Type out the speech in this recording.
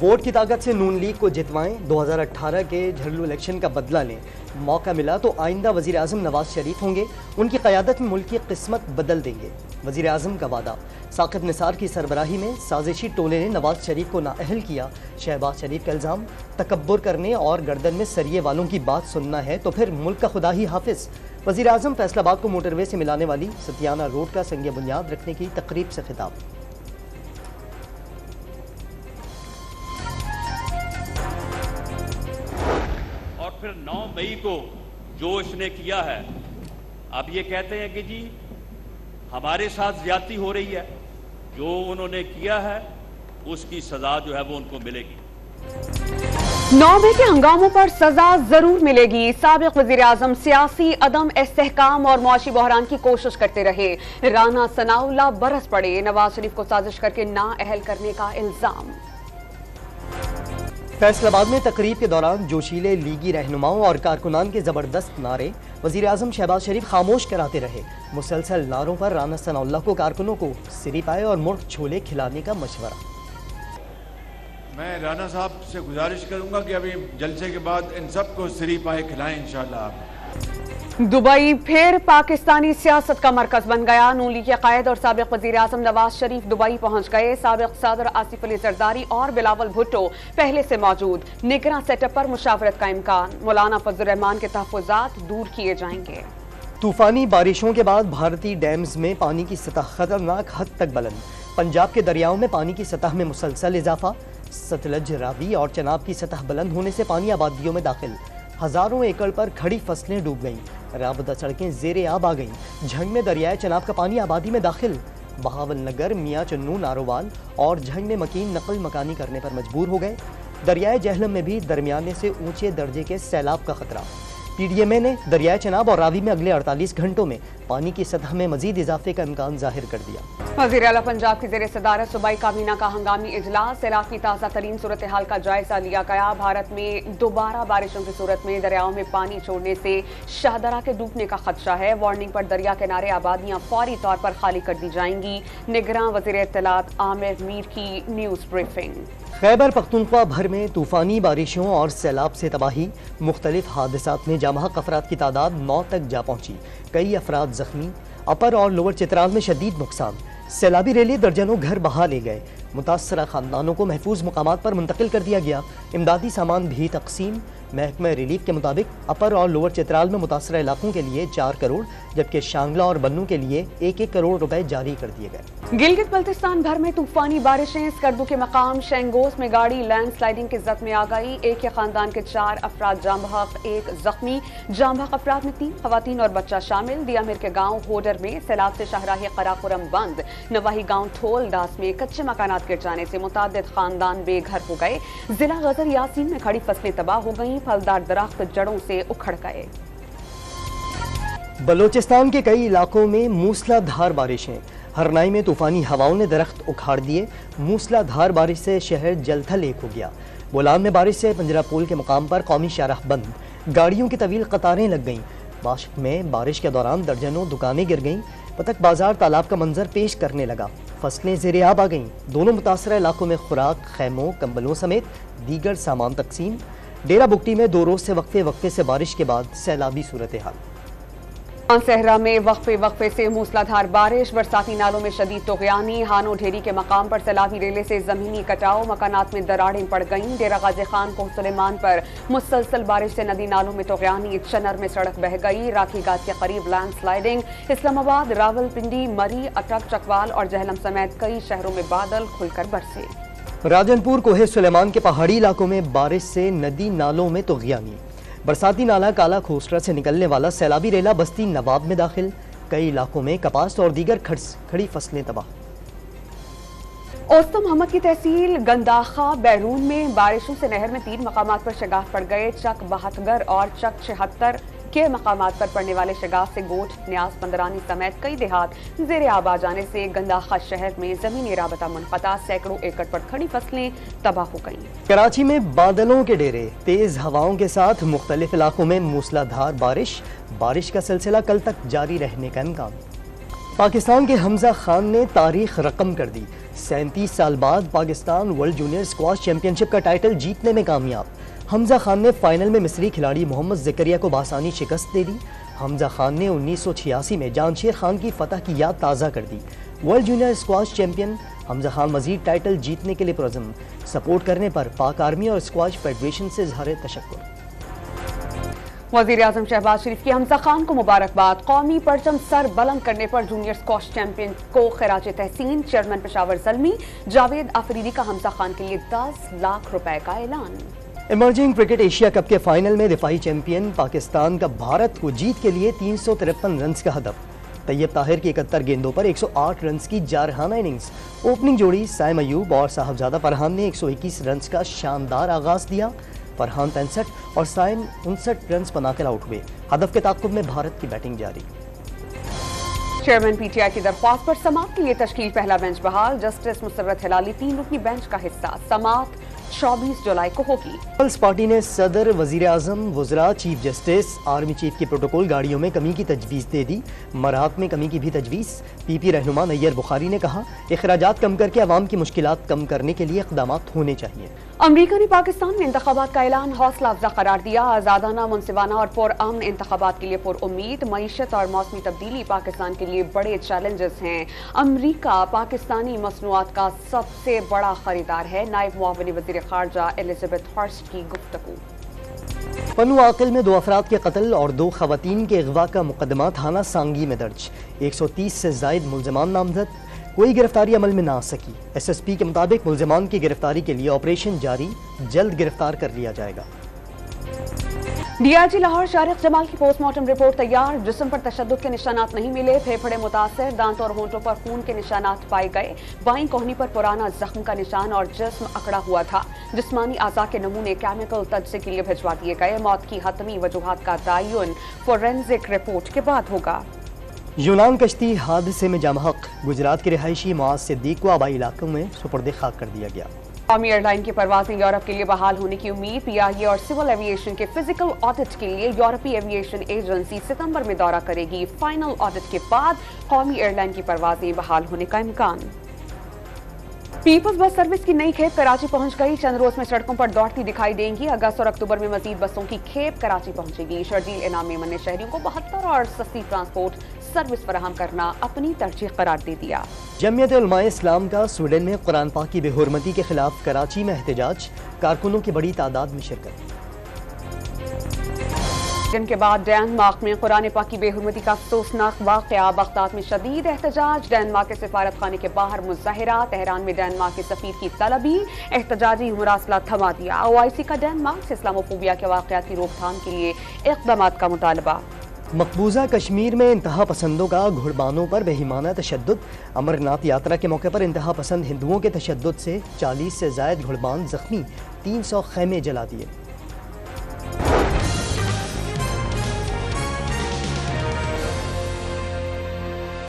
Vote کی طاقت سے نون لیگ کو جتوائیں، 2018 کے جھرلو الیکشن کا بدلہ لیں۔ موقع ملا تو آئندہ وزیر اعظم نواز شریف ہوں گے، ان کی قیادت میں ملک کی قسمت بدل دیں گے۔ وزیر اعظم کا وعدہ۔ ثاقب نثار کی سربراہی میں سازشی ٹولے نے نواز شریف کو نااہل کیا۔ شہباز شریف کا الزام، تکبر کرنے اور گردن میں سریے والوں کی بات سننا ہے تو پھر ملک کا خدا ہی حافظ۔ وزیر اعظم فیصل آباد کو موٹر وے سے ملانے والی ستیانہ روڈ کا سنگ بنیاد رکھنے کی تقریب سے خطاب۔ اور پھر 9 مئی کو جو اس نے کیا ہے، اب یہ کہتے ہیں کہ جی ہمارے ساتھ زیادتی ہو رہی ہے، جو انہوں نے کیا ہے اس کی سزا جو ہے وہ ان کو ملے گی۔ 9 مئی کے ہنگاموں پر سزا ضرور ملے گی۔ سابق وزیر اعظم سیاسی عدم استحکام اور معاشی بحران کی کوشش کرتے رہے۔ رانا ثناء اللہ برس پڑے، نواز شریف کو سازش کر کے نااہل کرنے کا الزام۔ فیصل آباد میں تقریب کے دوران جوشیلے لیگی رہنماؤں اور کارکنان کے زبردست نعرے، وزیر اعظم شہباز شریف خاموش کراتے رہے۔ مسلسل نعروں پر رانا ثناء اللہ کو کارکنوں کو سری پائے اور مرغ چھولے کھلانے کا مشورہ۔ میں رانا صاحب سے گزارش کروں گا کہ ابھی جلسے کے بعد ان سب کو سری پائے کھلائیں انشاءاللہ۔ دبئی پھر پاکستانی سیاست کا مرکز بن گیا۔ نون لیگ کے قائد اور سابق وزیر اعظم نواز شریف دبئی پہنچ گئے۔ سابق صدر آصف علی زرداری اور بلاول بھٹو پہلے سے موجود۔ نگراں سیٹ اپ پر مشاورت کا امکان۔ مولانا فضل الرحمان کے تحفظات دور کیے جائیں گے۔ طوفانی بارشوں کے بعد بھارتی ڈیمز میں پانی کی سطح خطرناک حد تک بلند۔ پنجاب کے دریاؤں میں پانی کی سطح میں مسلسل اضافہ۔ ستلج، راوی اور چناب کی سطح بلند ہونے سے پانی آبادیوں میں داخل۔ ہزاروں ایکڑ پر کھڑی فصلیں ڈوب گئیں، رابطہ سڑکیں زیر آب آ گئیں۔ جھنگ میں دریائے چناب کا پانی آبادی میں داخل۔ بہاول نگر، میاں چنو، نارووال اور جھنگ میں مکین نقل مکانی کرنے پر مجبور ہو گئے۔ دریائے جہلم میں بھی درمیانے سے اونچے درجے کے سیلاب کا خطرہ۔ پی ڈی ایم اے نے دریائے چناب اور راوی میں اگلے 48 گھنٹوں میں پانی کی سطح میں مزید اضافے کا امکان ظاہر کر دیا۔ وزیر اعلیٰ پنجاب کی زیر صدارت صوبائی کابینہ کا ہنگامی اجلاس۔ سیلاب کی تازہ ترین صورتحال کا جائزہ لیا گیا۔ بھارت میں دوبارہ بارشوں کی صورت میں دریاؤں میں پانی چھوڑنے سے شاہدرہ کے ڈوبنے کا خدشہ ہے۔ وارننگ پر دریا کنارے آبادیاں فوری طور پر خالی کر دی جائیں گی۔ نگراں وزیر اطلاعات عامر میر کی نیوز بریفنگ۔ خیبر پختونخوا بھر میں طوفانی بارشوں اور سیلاب سے تباہی۔ مختلف حادثات میں جاں بحق افراد کی تعداد 9 تک جا پہنچی، کئی افراد زخمی۔ اپر اور لوور چترال میں شدید نقصان۔ سیلابی ریلے درجنوں گھر بہا لے گئے۔ متاثرہ خاندانوں کو محفوظ مقامات پر منتقل کر دیا گیا۔ امدادی سامان بھی تقسیم۔ محکمہ ریلیف کے مطابق اپر اور لوور چترال میں متاثرہ علاقوں کے لیے 4 کروڑ جبکہ شانگلہ اور بنوں کے لیے 1-1 کروڑ روپے جاری کر دیے گئے۔ گلگت بلتستان بھر میں طوفانی بارشیں۔ اسکردو کے مقام شینگوس میں گاڑی لینڈ سلائیڈنگ کی زد میں آ گئی۔ ایک ہی خاندان کے 4 افراد جاں بحق، 1 زخمی۔ جاں بحق افراد میں 3 خواتین اور بچہ شامل۔ دیامیر کے گاؤں ہوڈر میں سیلاب سے شاہراہ قراقرم بند۔ نواحی گاؤں تھول داس میں کچے مکانات گر جانے سے متعدد خاندان بے گھر ہو گئے۔ ضلع غزر یاسین میں کھڑی فصلیں تباہ ہو گئیں، پھلدار درخت جڑوں سے اکھڑ گئے۔ بلوچستان کے کئی علاقوں میں موسلا دھار بارشیں۔ ہرنائی میں طوفانی ہواؤں نے درخت اکھاڑ دیے۔ موسلا دھار بارش سے شہر جل تھل ایک ہو گیا۔ بولان میں بارش سے پنجرہ پول کے مقام پر قومی شاہراہ بند، گاڑیوں کی طویل قطاریں لگ گئیں۔ باشق میں بارش کے دوران درجنوں دکانیں گر گئیں۔ پتک بازار تالاب کا منظر پیش کرنے لگا، فصلیں زیر آب آ گئیں۔ دونوں متاثرہ علاقوں میں خوراک، خیموں، کمبلوں سمیت دیگر سامان تقسیم۔ ڈیرہ بگٹی میں 2 روز سے وقفے سے بارش کے بعد سیلابی صورتحال۔ صحرا میں وقفے سے موسلادھار بارش، برساتی نالوں میں شدید طغیانی۔ ہانو ڈھیری کے مقام پر سیلابی ریلے سے زمینی کٹاؤ، مکانات میں دراڑیں پڑ گئیں۔ ڈیرہ غازی خان کوہ سلیمان پر مسلسل بارش سے ندی نالوں میں طغیانی، چنر میں سڑک بہہ گئی، راکھی گھاٹ کے قریب لینڈ سلائیڈنگ۔ اسلام آباد، راول پنڈی، مری، اٹک، چکوال اور جہلم سمیت کئی شہروں میں بادل کھل کر برسے۔ راجن پور کوہ سلیمان کے پہاڑی علاقوں میں بارش سے ندی نالوں میں طغیانی۔ برساتی نالہ کالا کھوسٹرا سے نکلنے والا سیلابی ریلا بستی نواب میں داخل، کئی علاقوں میں کپاس اور دیگر کھڑی فصلیں تباہ۔ اوسط محمد کی تحصیل گنداخا بیرون میں بارشوں سے نہر میں 3 مقامات پر شگاف پڑ گئے۔ چک 72 اور چک 76 کے مقامات پر پڑنے والے شگاف سے گوٹھ، نیاز پندرانی سمیت کئی دیہات زیر آب آ جانے سے گنداخا شہر میں زمینی رابطہ منقطع، سینکڑوں ایکڑ پر کھڑی فصلیں تباہ ہو گئیں۔ کراچی میں بادلوں کے ڈیرے، تیز ہواؤں کے ساتھ مختلف علاقوں میں موسلا دھار بارش کا سلسلہ کل تک جاری رہنے کا امکان۔ پاکستان کے حمزہ خان نے تاریخ رقم کر دی. 37 سال بعد Pakistan world junior squash championship کا ٹائٹل جیتنے میں کامیاب. حمزہ خان نے فائنل میں مصری کھلاڑی محمد زکریا کو بآسانی شکست دے دی. حمزہ خان نے 1986 میں جانشیر خان کی فتح کی یاد تازہ کر دی. ورلڈ جونیئر اسکواش چیمپئن حمزہ خان مزید ٹائٹل جیتنے کے لیے پرعزم. سپورٹ کرنے پر پاک آرمی اور اسکواش فیڈریشن سے اظہار تشکر. وزیر اعظم شہباز شریف کی حمزہ خان کو مبارکباد. قومی پرچم سر بلند کرنے پر جونیئر اسکواش چیمپئن کو خراج تحسین. چیئرمین پشاور زلمی جاوید آفریدی کا حمزہ خان کے لیے 10 لاکھ روپے کا اعلان. ایمرجنگ کرکٹ ایشیا کپ کے فائنل میں دفاعی چیمپئن پاکستان کا بھارت کو جیت کے لیے 353 رنز کا ہدف. طیب طاہر کی 71 گیندوں پر 108 رنز کی جارحانہ اننگز. اوپننگ جوڑی سائم ایوب اور صاحبزادہ فرحان نے 121 رنز کا شاندار آغاز دیا. فرحان 63 اور سائم 59 رنز بنا کر آؤٹ ہوئے. ہدف کے تعاقب میں بھارت کی بیٹنگ جاری. چیئرمین پی ٹی آئی کی درخواست پر سماعت کے لیے تشکیل پہلا بینچ بحال. جسٹس مسرت ہلالی 3 رکنی بینچ کا حصہ. سماعت 24 جولائی کو ہوگی. پیپلز پارٹی نے صدر، وزیر اعظم، وزراء، چیف جسٹس، آرمی چیف کی پروٹوکول گاڑیوں میں کمی کی تجویز دے دی. مراحت میں کمی کی بھی تجویز. پی پی رہنما نیئر بخاری نے کہا اخراجات کم کر کے عوام کی مشکلات کم کرنے کے لیے اقدامات ہونے چاہیے. امریکہ نے پاکستان میں انتخابات کا اعلان حوصلہ افزا قرار دیا. آزادانہ، منصفانہ اور پرامن انتخابات کے لیے پرامید. معیشت اور موسمی تبدیلی پاکستان کے لیے بڑے چیلنجز ہیں. امریکہ پاکستانی مصنوعات کا سب سے بڑا خریدار ہے. نائب معاون وزیر خارجہ الزبتھ ہرسٹ کی گفتگو. پنو عاقل میں 2 افراد کے قتل اور 2 خواتین کے اغوا کا مقدمہ تھانہ سانگی میں درج. 130 سے زائد ملزمان نامزد. کوئی گرفتاری عمل میں نہ آ سکی. ایس ایس پی کے مطابق ملزمان کی گرفتاری کے لیے آپریشن جاری. جلد گرفتار کر لیا جائے گا. ڈی آئی جی لاہور شارق جمال کی پوسٹ مارٹم رپورٹ تیار. جسم پر تشدد کے نشانات نہیں ملے. پھیپھڑے متاثر. دانتوں اور ہونٹوں پر خون کے نشانات پائے گئے. بائیں کوہنی پر پرانا زخم کا نشان اور جسم اکڑا ہوا تھا. جسمانی اعضاء کے نمونے کیمیکل تجزیے کے لیے بھجوا دیے گئے. موت کی حتمی وجوہات کا تعین فورینزک رپورٹ کے بعد ہوگا. یونان کشتی حادثے میں جاں بحق. گجرات کے رہائشی معاذ صدیق کو آبائی علاقوں میں سپرد خاک کر دیا گیا. قومی ایئر لائن کی پروازیں یورپ کے لیے بحال ہونے کی امید. پی آئی اے اور سول ایویشن کے فزیکل آڈٹ کے لیے یورپی ایویشن ایجنسی ستمبر میں دورہ کرے گی. فائنل آڈٹ کے بعد قومی ایئر لائن کی پروازیں بحال ہونے کا امکان. پیپلز بس سروس کی نئی کھیپ کراچی پہنچ گئی. چند روز میں سڑکوں پر دوڑتی دکھائی دیں گی. اگست اور اکتوبر میں مزید بسوں کی کھیپ کراچی پہنچے گی. شرجیل انعام میمن نے شہریوں کو 72 اور سستی ٹرانسپورٹ سروس فراہم کرنا اپنی ترجیح قرار دے دیا. جمعیت علماء اسلام کا سویڈن میں قرآن پاک کی بے حرمتی کے خلاف کراچی میں احتجاج. کارکنوں کی بڑی تعداد میں شرکت. دن کے بعد ڈنمارک میں قرآن پاک کی بے حرمتی کا افسوسناک واقعہ. بغداد میں شدید احتجاج. ڈنمارک کے سفارت خانے کے باہر مظاہرہ. تہران میں ڈنمارک کے سفیر کی طلبی. احتجاجی مراسلہ تھما دیا. او آئی سی کا ڈنمارک سے اسلاموفوبیا کے واقعات کی روک تھام کے لیے اقدامات کا مطالبہ. مقبوضہ کشمیر میں انتہا پسندوں کا گھڑبانوں پر بہیمانہ تشدد. امرناتھ یاترا کے موقع پر انتہا پسند ہندوؤں کے تشدد سے 40 سے زائد گھڑبان زخمی. 300 خیمے جلا دیے.